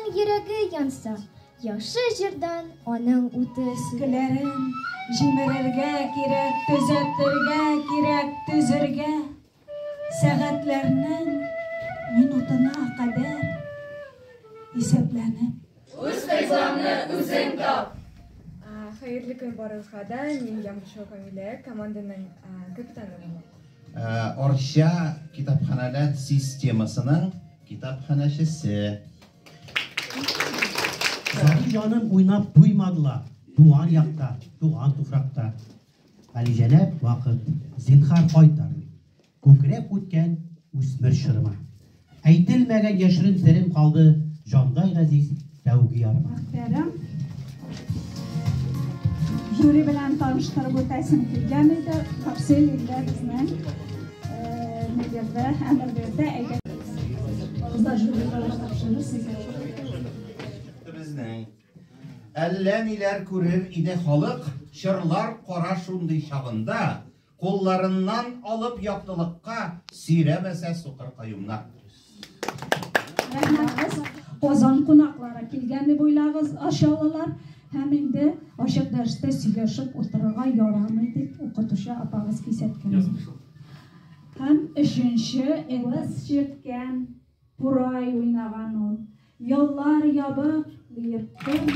Кемнең йөрәге янса, яхшы җирдән аның уты Көләрен җимерергә кирәк, төзәтергә кирәк, төзергә. Сәгатьләрнең минутына кадәр исәпләнеп. Үз файзаңны үзең тап. Хәерле көн барыгызга да, мин Ямгышева Камилә, команданың капитаны. Орча китапханәләр системасының китапханәчесе. Zari canım oynap duymadılar. Doğan yakta, doğan tufrakta. Alicelep vakit zinhar koytar. Kökrep ötken üsmür şırma. Әйтелмәгән яшерен серем kaldı. Жандай газиз тәүге ярыма. Muhterem, jüri белән таныштырып үтәсем килгән иде. Тапсир илдә безнең нигездә әмерләрдә әйдә. Кызлар jüri таныштырышны сезгә. Безнең әллә ниләр күрер иде халык, чырлар кара шундый чагында, кулларыннан алып яктылыкка сөйрәмәсә сукыр каюмнар. Казан кунаклары килгән дип уйлагыз, ашалалар. Һәм инде ашык дәрестә сөйләшеп утырырга ярамый дип укытучы апагыз кисәткән. Һәм өченче эваз җиткән Пурай уйнаган ул. Yollar yabık yırttım.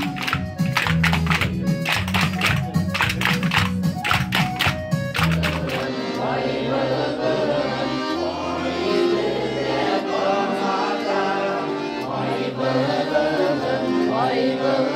Vay